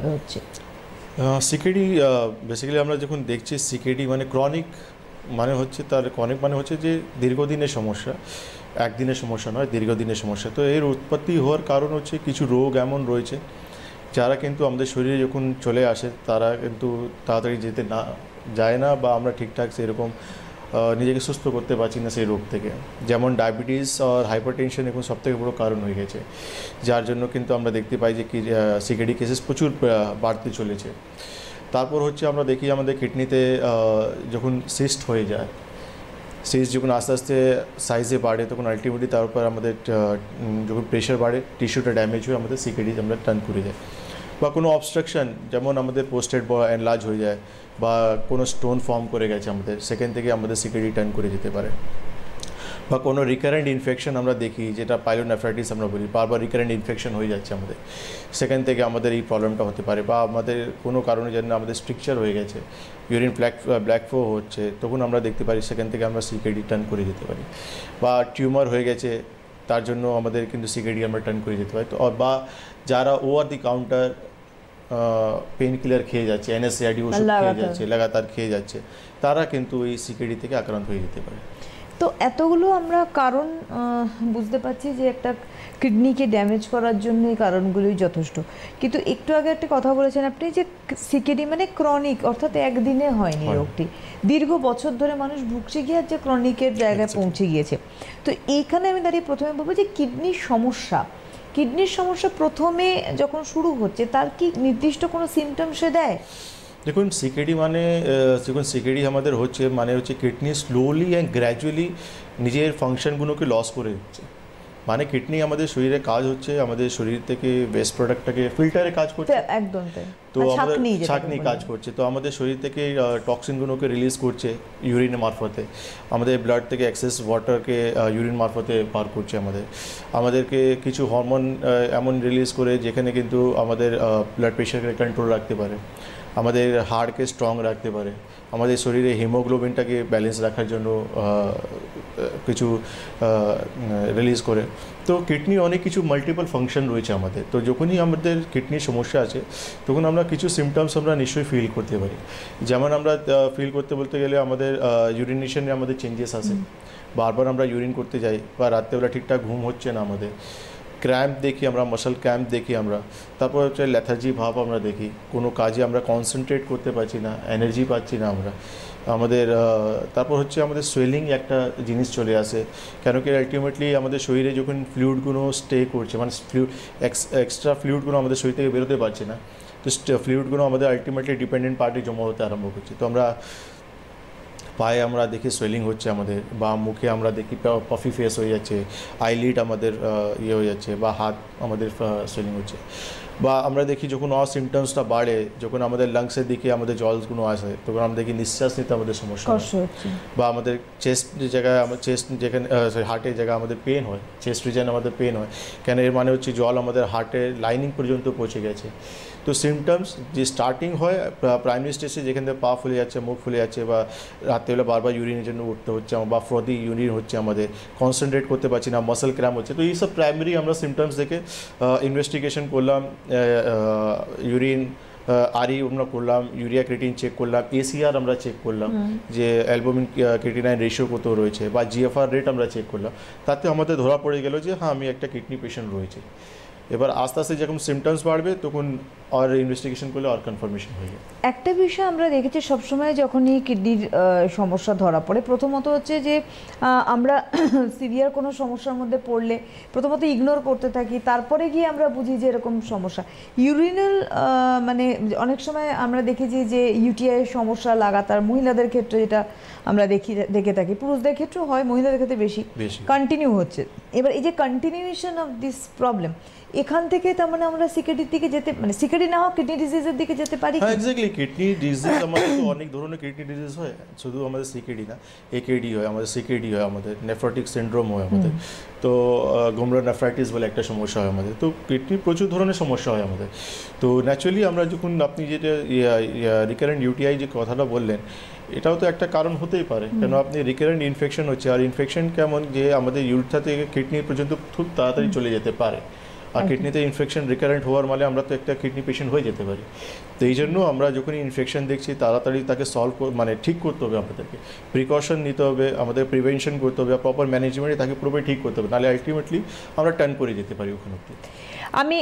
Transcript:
হচ্ছে। CKD basically আমরা যখন দেখছি সিকেডি মানে ক্রনিক মানে হচ্ছে তার ক্রনিক মানে হচ্ছে যে দীর্ঘদিনের সমস্যা, একদিনের সমস্যা নয়, দীর্ঘদিনের সমস্যা। তো এর উৎপত্তি হওয়ার কারণ হচ্ছে কিছু রোগ এমন রয়েছে যারা কিন্তু আমাদের শরীরে যখন চলে আসে তারা কিন্তু তাড়াতাড়ি যেতে না যায় না, বা আমরা ঠিকঠাক সেরকম নিজেকে সুস্থ করতে পারছি না সেই রোগ থেকে। যেমন ডায়াবেটিস আর হাইপারটেনশন এখন সবথেকে বড় কারণ হয়ে গেছে, যার জন্য কিন্তু আমরা দেখতে পাই যে কি সিকেডি কেসেস প্রচুর বাড়তে চলেছে। তারপর হচ্ছে আমরা দেখি আমাদের কিডনিতে যখন সিস্ট হয়ে যায়, সিস্ট যখন আস্তে আস্তে সাইজে বাড়ে তখন আলটিমেটলি তারপর আমাদের যখন প্রেশার বাড়ে টিস্যুটা ড্যামেজ হয়ে আমাদের সিকেডি আমরা টার্ন করে যায়। বা কোনো অবস্ট্রাকশন, যেমন আমাদের পোস্টেড বা এনলার্জ হয়ে যায়, বা কোনো স্টোন ফর্ম করে গেছে আমাদের, সেখান থেকে আমাদের সিকেডি টার্ন করে যেতে পারে। বা কোনো রিকারেন্ট ইনফেকশন আমরা দেখি, যেটা পাইলোনেফ্রাইটিস আমরা বলি, বারবার রিকারেন্ট ইনফেকশন হয়ে যাচ্ছে আমাদের, সেখান থেকে আমাদের এই প্রবলেমটা হতে পারে। বা আমাদের কোনো কারণে যেন আমাদের স্ট্রিকচার হয়ে গেছে, ইউরিন ব্ল্যাক ফ্লো হচ্ছে, তখন আমরা দেখতে পারি সেখান থেকে আমরা সিকেডি টার্ন করে যেতে পারি। বা টিউমার হয়ে গেছে, তার জন্য আমাদের কিন্তু সিকেডি আমরা টার্ন করে যেতে পারি। তো বা যারা over the counter pain killer খেয়ে যাচ্ছে, এনএসএআইডি ওষুধ খেয়ে যাচ্ছে, লাগাতার খেয়ে যাচ্ছে, তারা কিন্তু এই সিকেডি থেকে আক্রান্ত হয়ে যেতে পারে। তো এতগুলো আমরা কারণ বুঝতে পারছি যে একটা কিডনিকে ড্যামেজ করার জন্য এই কারণগুলোই যথেষ্ট। কিন্তু একটু আগে একটা কথা বলেছেন আপনি যে সিকেডি মানে ক্রনিক, অর্থাৎ একদিনে হয়নি রোগটি, দীর্ঘ বছর ধরে মানুষ ভুগছে গিয়ে যে ক্রনিকের জায়গায় পৌঁছে গিয়েছে। তো এইখানে আমি দাঁড়িয়ে প্রথমে বলবো যে কিডনির সমস্যা প্রথমে যখন শুরু হচ্ছে তার কি নির্দিষ্ট কোনো সিমটম সে দেয়? দেখুন সিকেডি মানে যখন সিকেডি আমাদের হচ্ছে মানে হচ্ছে কিডনি স্লোলি অ্যান্ড গ্র্যাজুয়ালি নিজের ফাংশনগুলোকে লস করে দিচ্ছে। মানে কিডনি আমাদের শরীরে কাজ হচ্ছে, আমাদের শরীর থেকে ওয়েস্ট প্রোডাক্টটাকে ফিল্টারে কাজ করছে, একদম তো আমাদের ছাঁকনি কাজ করছে, তো আমাদের শরীর থেকে টক্সিনগুলোকে রিলিজ করছে ইউরিনের মারফতে, আমাদের ব্লাড থেকে এক্সেস ওয়াটারকে ইউরিন মারফতে পার করছে, আমাদেরকে কিছু হরমোন এমন রিলিজ করে যেখানে কিন্তু আমাদের ব্লাড প্রেশারকে কন্ট্রোল রাখতে পারে, আমাদের হার্টকে স্ট্রং রাখতে পারে, আমাদের শরীরে হিমোগ্লোবিনটাকে ব্যালেন্স রাখার জন্য কিছু রিলিজ করে। তো কিডনি অনেক কিছু মাল্টিপল ফাংশন রয়েছে আমাদের। তো যখনই আমাদের কিডনির সমস্যা আছে তখন আমরা কিছু সিমটমস আমরা নিশ্চয়ই ফিল করতে পারি। যেমন আমরা ফিল করতে বলতে গেলে আমাদের ইউরিনেশনে আমাদের চেঞ্জেস আসে, বারবার আমরা ইউরিন করতে যাই, বা রাত্রেবেলা ঠিকঠাক ঘুম হচ্ছে না আমাদের, ক্র্যাম্প দেখি আমরা, মাসল ক্র্যাম্প দেখি আমরা, তারপর হচ্ছে লেথার্জি ভাব আমরা দেখি, কোনো কাজে আমরা কনসেন্ট্রেট করতে পারছি না, এনার্জি পাচ্ছি না আমরা, আমাদের তারপর হচ্ছে আমাদের সোয়েলিং একটা জিনিস চলে আসে। কেন কি আলটিমেটলি আমাদের শরীরে যখন ফ্লুইডগুলো স্টে করছে, মানে এক্সট্রা ফ্লুইডগুলো আমাদের শরীর থেকে বেরোতে পারছে না, তো ফ্লুইডগুলো আমাদের আলটিমেটলি ডিপেন্ডেন্ট পার্টে জমা হতে আরম্ভ করছে। তো আমরা পায়ে আমরা দেখি সোয়েলিং হচ্ছে আমাদের, বা মুখে আমরা দেখি পফি ফেস হয়ে যাচ্ছে, আইলিড আমাদের হয়ে যাচ্ছে, বা হাত আমাদের সোয়েলিং হচ্ছে। বা আমরা দেখি যখন সিমটমসটা বাড়ে, যখন আমাদের লাংসের দিকে আমাদের জলগুলো আসে, তখন আমরা দেখি নিঃশ্বাস নিতে আমাদের সমস্যা হচ্ছে, বা আমাদের চেস্ট জায়গায় চেস্ট যেখানে হার্টের জায়গায় আমাদের পেন হয়, চেস্ট রিজন আমাদের পেন হয়। কেন? এর মানে হচ্ছে জল আমাদের হার্টের লাইনিং পর্যন্ত পৌঁছে গেছে। তো সিমটমস যে স্টার্টিং হয় প্রাইমারি স্টেজে, যেখান থেকে পা ফুলে যাচ্ছে, মুখ ফুলে যাচ্ছে, বা রাত্রেবেলা বারবার ইউরিনের জন্য উঠতে হচ্ছে, বা ফ্রদি ইউরিন হচ্ছে, আমাদের কনসেন্ট্রেট করতে পারছি না, মাসল ক্র্যাম্প হচ্ছে। তো এইসব প্রাইমারি আমরা সিমটমস দেখে ইনভেস্টিগেশন করলাম, ইউরিন আরই আমরা করলাম, ইউরিয়া ক্রিয়েটিন চেক করলাম, এসিআর আমরা চেক করলাম যে অ্যালবুমিন ক্রিয়েটিনাইন রেশিও কত রয়েছে, বা জিএফআর রেট আমরা চেক করলাম। তাতে আমাদের ধরা পড়ে গেল যে হ্যাঁ, আমি একটা কিডনি পেশেন্ট রয়েছে। এবার আস্তে আস্তে যখন সিমটমস বাড়বে তখন আর ইনভেস্টিগেশন করলে আর কনফার্মেশন হয়ে যায়। একটা বিষয় আমরা দেখেছি সবসময় যখনই কিডনির সমস্যা ধরা পড়ে, প্রথমত হচ্ছে যে আমরা সিভিয়ার কোনো সমস্যার মধ্যে পড়লে প্রথমত ইগনোর করতে থাকি, তারপরে গিয়ে আমরা বুঝি যে এরকম সমস্যা। ইউরিনাল মানে অনেক সময় আমরা দেখেছি যে ইউটিআই সমস্যা লাগাতার মহিলাদের ক্ষেত্রে, যেটা আমরা দেখে থাকি, পুরুষদের ক্ষেত্রেও হয়, মহিলাদের ক্ষেত্রে বেশি কন্টিনিউ হচ্ছে। এবার এই যে কন্টিনিউয়েশন অফ দিস প্রবলেম, এখান থেকে তার মানে আমরা সিকেডির দিকে যেতে, মানে সিকেডি না হোক কিডনি ডিজিজের দিকে যেতে পারি। হ্যাঁ, এক্স্যাক্টলি। কিডনি ডিজিজ আমাদের তো অনেক ধরনের কিডনি ডিজিজ হয়, শুধু আমাদের সিকেডি না, একেডি হয় আমাদের, সিকেডি হয় আমাদের, নেফ্রোটিক সিন্ড্রোম হয় আমাদের, তো গোমরা নেফ্রাইটিস বলে একটা সমস্যা হয় আমাদের। তো কিডনির প্রচুর ধরনের সমস্যা হয় আমাদের। তো ন্যাচুরালি আমরা যখন আপনি যেটা রিকারেন্ট ইউটিআই যে কথাটা বললেন, এটাও তো একটা কারণ হতেই পারে। কেন? আপনি রিকারেন্ট ইনফেকশন হচ্ছে, আর ইনফেকশন কেমন যে আমাদের ইউরিথ্রা থেকে কিডনি পর্যন্ত খুব তাড়াতাড়ি চলে যেতে পারে, আর কিডনিতে ইনফেকশন রিকারেন্ট হওয়ার মানে আমরা তো একটা কিডনি পেশেন্ট হয়ে যেতে পারি। তো এই জন্য আমরা যখনই ইনফেকশন দেখছি তাড়াতাড়ি তাকে মানে ঠিক করতে হবে, আমাদেরকে প্রিকশন নিতে হবে, আমাদের প্রিভেনশন করতে হবে, প্রপার ম্যানেজমেন্টে তাকে পুরোপুরি ঠিক করতে হবে, নাহলে আলটিমেটলি আমরা টার্ন করে যেতে পারি ওখানে অব্দি। আমি